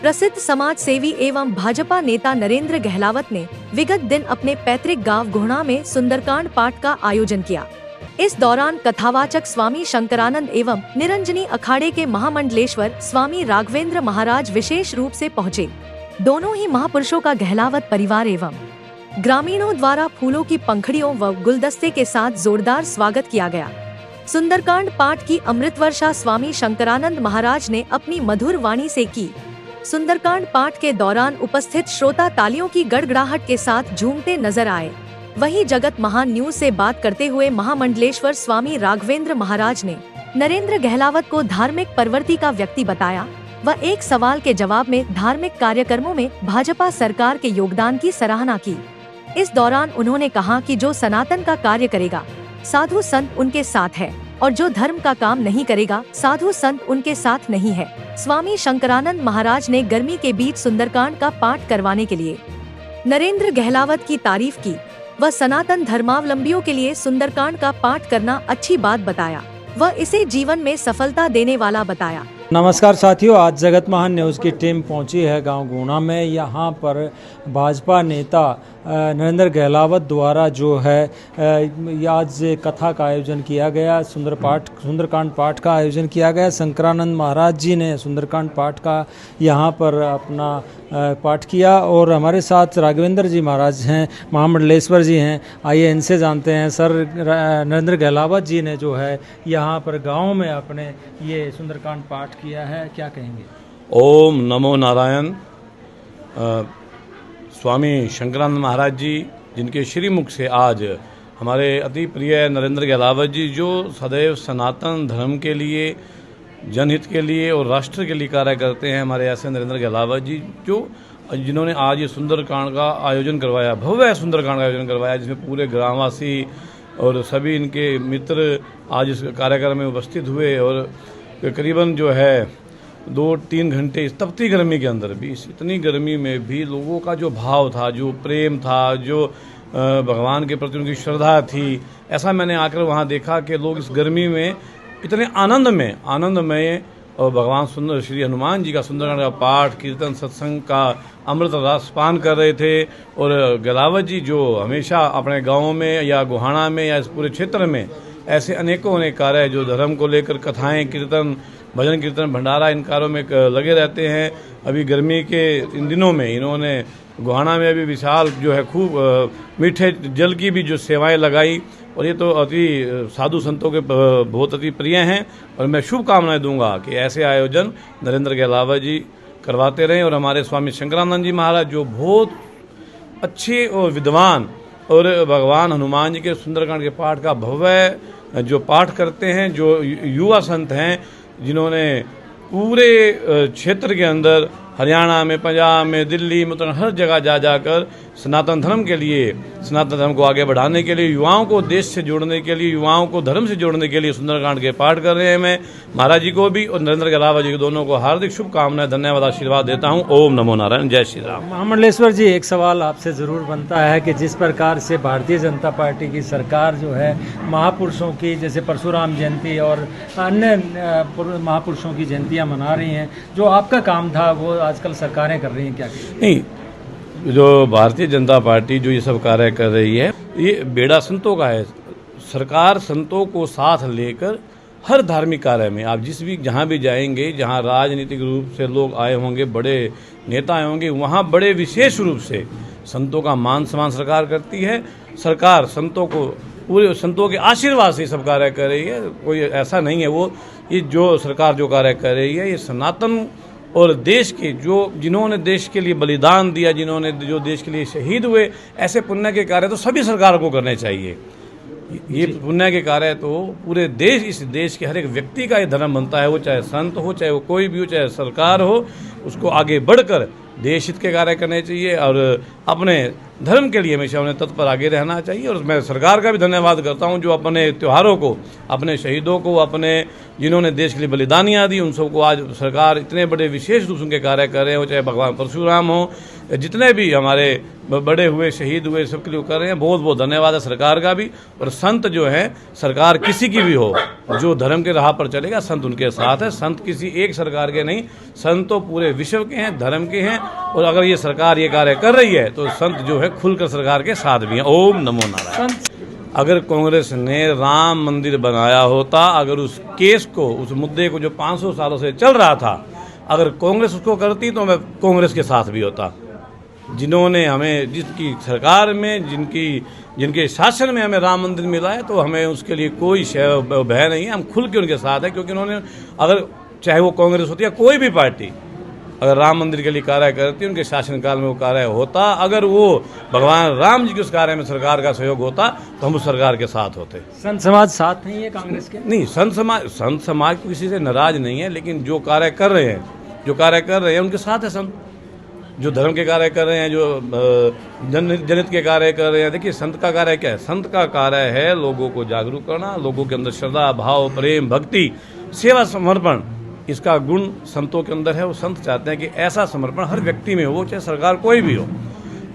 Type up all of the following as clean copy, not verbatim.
प्रसिद्ध समाज सेवी एवं भाजपा नेता नरेंद्र गहलावत ने विगत दिन अपने पैतृक गांव गोहना में सुंदरकांड पाठ का आयोजन किया। इस दौरान कथावाचक स्वामी शंकरानंद एवं निरंजनी अखाड़े के महामंडलेश्वर स्वामी राघवेंद्र महाराज विशेष रूप से पहुंचे। दोनों ही महापुरुषों का गहलावत परिवार एवं ग्रामीणों द्वारा फूलों की पंखड़ियों व गुलदस्ते के साथ जोरदार स्वागत किया गया। सुंदरकांड पाठ की अमृत वर्षा स्वामी शंकरानंद महाराज ने अपनी मधुर वाणी से की। सुंदरकांड पाठ के दौरान उपस्थित श्रोता तालियों की गड़गड़ाहट के साथ झूमते नजर आए। वहीं जगत महान न्यूज से बात करते हुए महामंडलेश्वर स्वामी राघवेंद्र महाराज ने नरेंद्र गहलावत को धार्मिक प्रवृत्ति का व्यक्ति बताया व एक सवाल के जवाब में धार्मिक कार्यक्रमों में भाजपा सरकार के योगदान की सराहना की। इस दौरान उन्होंने कहा कि जो सनातन का कार्य करेगा साधु संत उनके साथ है और जो धर्म का काम नहीं करेगा साधु संत उनके साथ नहीं है। स्वामी शंकरानंद महाराज ने गर्मी के बीच सुंदरकांड का पाठ करवाने के लिए नरेंद्र गहलावत की तारीफ की व सनातन धर्मावलंबियों के लिए सुंदरकांड का पाठ करना अच्छी बात बताया व इसे जीवन में सफलता देने वाला बताया। नमस्कार साथियों, आज जगत महान न्यूज़ की टीम पहुंची है गांव गोहना में। यहां पर भाजपा नेता नरेंद्र गहलावत द्वारा जो है आज कथा का आयोजन किया गया, सुंदरकांड पाठ का आयोजन किया गया। शंकरानंद महाराज जी ने सुंदरकांड पाठ का यहां पर अपना पाठ किया और हमारे साथ राघवेंद्र जी महाराज हैं, महामंडलेश्वर जी हैं। आइए इनसे जानते हैं। सर, नरेंद्र गहलावत जी ने जो है यहाँ पर गांव में अपने ये सुंदरकांड पाठ किया है, क्या कहेंगे? ओम नमो नारायण। स्वामी शंकरानंद महाराज जी, जिनके श्रीमुख से आज हमारे अति प्रिय नरेंद्र गहलावत जी, जो सदैव सनातन धर्म के लिए, जनहित के लिए और राष्ट्र के लिए कार्य करते हैं, हमारे ऐसे नरेंद्र गहलावत जी जिन्होंने आज ये सुंदरकांड का आयोजन करवाया, भव्य सुंदरकांड का आयोजन करवाया, जिसमें पूरे ग्रामवासी और सभी इनके मित्र आज इस कार्यक्रम में उपस्थित हुए और करीबन जो है 2-3 घंटे इस तपती गर्मी के अंदर भी, इस इतनी गर्मी में भी लोगों का जो भाव था, जो प्रेम था, जो भगवान के प्रति उनकी श्रद्धा थी, ऐसा मैंने आकर वहाँ देखा कि लोग इस गर्मी में इतने आनंदमय और भगवान सुंदर श्री हनुमान जी का सुंदरकांड का पाठ, कीर्तन, सत्संग का अमृत रस पान कर रहे थे। और गहलावत जी जो हमेशा अपने गाँव में या गोहाना में या इस पूरे क्षेत्र में ऐसे अनेकों कार्य जो धर्म को लेकर कथाएं, कीर्तन, भजन कीर्तन, भंडारा, इन कार्यों में लगे रहते हैं। अभी गर्मी के इन दिनों में इन्होंने गोहाना में अभी विशाल जो है खूब मीठे जल की भी जो सेवाएं लगाई और ये तो अति साधु संतों के बहुत अति प्रिय हैं। और मैं शुभकामनाएं दूंगा कि ऐसे आयोजन नरेंद्र गहलावत जी करवाते रहें। और हमारे स्वामी शंकरानंद जी महाराज जो बहुत अच्छे और विद्वान और भगवान हनुमान जी के सुंदरकांड के पाठ का भव्य जो पाठ करते हैं, जो युवा संत हैं, जिन्होंने पूरे क्षेत्र के अंदर हरियाणा में, पंजाब में, दिल्ली में, तो हर जगह जा जाकर सनातन धर्म के लिए, सनातन धर्म को आगे बढ़ाने के लिए, युवाओं को देश से जोड़ने के लिए, युवाओं को धर्म से जोड़ने के लिए सुंदरकांड के पाठ कर रहे हैं। मैं महाराज जी को भी और नरेंद्र गहलावत जी को दोनों को हार्दिक शुभकामनाएं, धन्यवाद, आशीर्वाद देता हूं। ओम नमो नारायण, जय श्री राम। महामंडलेश्वर जी, एक सवाल आपसे ज़रूर बनता है कि जिस प्रकार से भारतीय जनता पार्टी की सरकार जो है महापुरुषों की, जैसे परशुराम जयंती और अन्य महापुरुषों की जयंतियाँ मना रही हैं, जो आपका काम था वो आजकल सरकारें कर रही हैं, क्या नहीं, जो भारतीय जनता पार्टी जो ये सब कार्य कर रही है, ये बेड़ा संतों का है। सरकार संतों को साथ लेकर हर धार्मिक कार्य में, आप जहाँ भी जाएंगे, जहाँ राजनीतिक रूप से लोग आए होंगे, बड़े नेता आए होंगे, वहाँ बड़े विशेष रूप से संतों का मान सम्मान सरकार करती है। सरकार संतों को, पूरे संतों के आशीर्वाद से सब कार्य कर रही है। कोई ऐसा नहीं है, वो ये जो सरकार जो कार्य कर रही है, ये सनातन और देश के जिन्होंने देश के लिए बलिदान दिया, जिन्होंने जो देश के लिए शहीद हुए, ऐसे पुण्य के कार्य तो सभी सरकार को करने चाहिए। ये पुण्य के कार्य तो पूरे देश, इस देश के हर एक व्यक्ति का ये धर्म बनता है, वो चाहे संत हो, चाहे वो कोई भी हो, चाहे सरकार हो, उसको आगे बढ़कर देश हित के कार्य करने चाहिए और अपने धर्म के लिए हमेशा उन्हें तत्पर आगे रहना चाहिए। और मैं सरकार का भी धन्यवाद करता हूं, जो अपने त्योहारों को, अपने शहीदों को, अपने जिन्होंने देश के लिए बलिदानियाँ दी, उन सबको आज सरकार इतने बड़े विशेष रूप से उनके कार्य कर रहे हैं, चाहे भगवान परशुराम हो, जितने भी हमारे बड़े हुए, शहीद हुए, सबके लिए कर रहे हैं। बहुत बहुत धन्यवाद है सरकार का भी। और संत जो है, सरकार किसी की भी हो, जो धर्म के राह पर चलेगा, संत उनके साथ है। संत किसी एक सरकार के नहीं, संत तो पूरे विश्व के हैं, धर्म के हैं। और अगर ये सरकार ये कार्य कर रही है तो संत जो है खुलकर सरकार के साथ भी हैं। ओम नमो नारायण। अगर कांग्रेस ने राम मंदिर बनाया होता, अगर उस केस को, उस मुद्दे को जो 500 सालों से चल रहा था, अगर कांग्रेस उसको करती तो मैं कांग्रेस के साथ भी होता। जिन्होंने हमें, जिसकी सरकार में, जिनके शासन में हमें राम मंदिर मिला है, तो हमें उसके लिए कोई भय नहीं है। हम खुल के उनके साथ हैं, क्योंकि उन्होंने, अगर चाहे वो कांग्रेस होती या कोई भी पार्टी, अगर राम मंदिर के लिए कार्य करती, उनके शासनकाल में वो कार्य होता, अगर वो भगवान राम जी के उस कार्य में सरकार का सहयोग होता, तो हम उस सरकार के साथ होते। संत समाज साथ नहीं है कांग्रेस के? नहीं, संत समाज किसी से नाराज नहीं है, लेकिन जो कार्य कर रहे हैं उनके साथ है संत। जो धर्म के कार्य कर रहे हैं, जो जनहित के कार्य कर रहे हैं। देखिए, संत का कार्य क्या है? संत का कार्य है लोगों को जागरूक करना, लोगों के अंदर श्रद्धा, भाव, प्रेम, भक्ति, सेवा, समर्पण, इसका गुण संतों के अंदर है। वो संत चाहते हैं कि ऐसा समर्पण हर व्यक्ति में हो, चाहे सरकार कोई भी हो।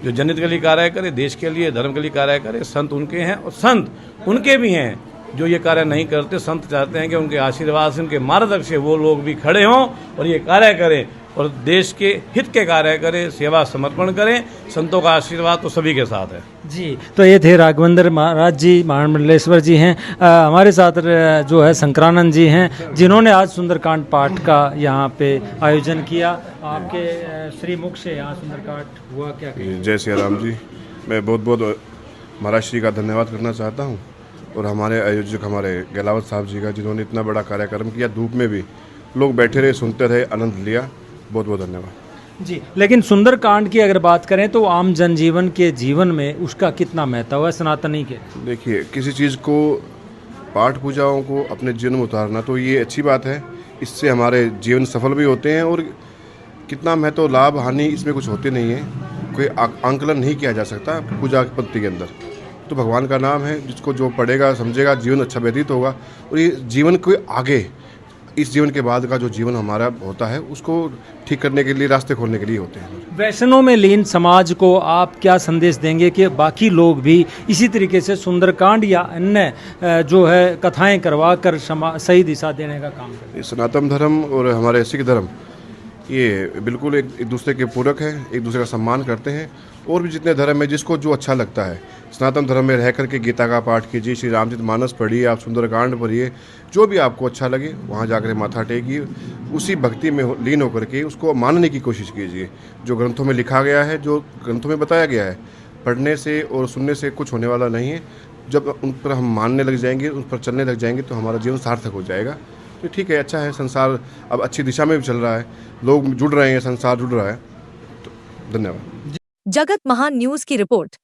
जो जनहित के लिए कार्य करे, देश के लिए, धर्म के लिए कार्य करे, संत उनके हैं। और संत उनके भी हैं जो ये कार्य नहीं करते। संत चाहते हैं कि उनके आशीर्वाद से, उनके मार्गदर्शन से वो लोग भी खड़े हों और ये कार्य करें और देश के हित के कार्य करें, सेवा समर्पण करें। संतों का आशीर्वाद तो सभी के साथ है जी। तो ये थे राघवेंद्र महाराज जी, महामंडलेश्वर जी हैं। हमारे साथ जो है शंकरानंद जी हैं, जिन्होंने आज सुंदरकांड पाठ का यहाँ पे आयोजन किया। आपके श्री मुख से यहाँ सुंदरकांड हुआ, क्या कहें? जय श्री राम जी। मैं बहुत बहुत महाराज श्री का धन्यवाद करना चाहता हूँ, और हमारे आयोजक हमारे गहलावत साहब जी का, जिन्होंने इतना बड़ा कार्यक्रम किया। धूप में भी लोग बैठे रहे, सुनते रहे, आनंद लिया। बहुत बहुत धन्यवाद जी। लेकिन सुंदरकांड की अगर बात करें तो आम जनजीवन के जीवन में उसका कितना महत्व है सनातनी के? देखिए, किसी चीज़ को, पाठ पूजाओं को अपने जीवन में उतारना तो ये अच्छी बात है। इससे हमारे जीवन सफल भी होते हैं, और कितना महत्व, लाभ, हानि इसमें कुछ होते नहीं है। कोई आंकलन नहीं किया जा सकता पूजा की पंक्ति के अंदर। तो भगवान का नाम है, जिसको जो पढ़ेगा समझेगा, जीवन अच्छा व्यतीत होगा। और ये जीवन को आगे, इस जीवन के बाद का जो जीवन हमारा होता है, उसको ठीक करने के लिए, रास्ते खोलने के लिए होते हैं। वैष्णव में लीन समाज को आप क्या संदेश देंगे कि बाकी लोग भी इसी तरीके से सुंदरकांड या अन्य जो है कथाएं करवा कर सही दिशा देने का काम करें? सनातन धर्म और हमारे सिख धर्म ये बिल्कुल एक दूसरे के पूरक है, एक दूसरे का सम्मान करते हैं। और भी जितने धर्म है, जिसको जो अच्छा लगता है, सनातन धर्म में रह करके गीता का पाठ कीजिए, श्री रामचरितमानस पढ़िए, आप सुंदरकांड पढ़िए, जो भी आपको अच्छा लगे वहाँ जाकर माथा टेकिए, उसी भक्ति में लीन होकर के उसको मानने की कोशिश कीजिए। जो ग्रंथों में लिखा गया है, जो ग्रंथों में बताया गया है, पढ़ने से और सुनने से कुछ होने वाला नहीं है। जब उन पर हम मानने लग जाएंगे, उन पर चलने लग जाएंगे, तो हमारा जीवन सार्थक हो जाएगा। तो ठीक है, अच्छा है, संसार अब अच्छी दिशा में भी चल रहा है, लोग जुड़ रहे हैं, संसार जुड़ रहा है। तो धन्यवाद। जगत महान न्यूज की रिपोर्ट।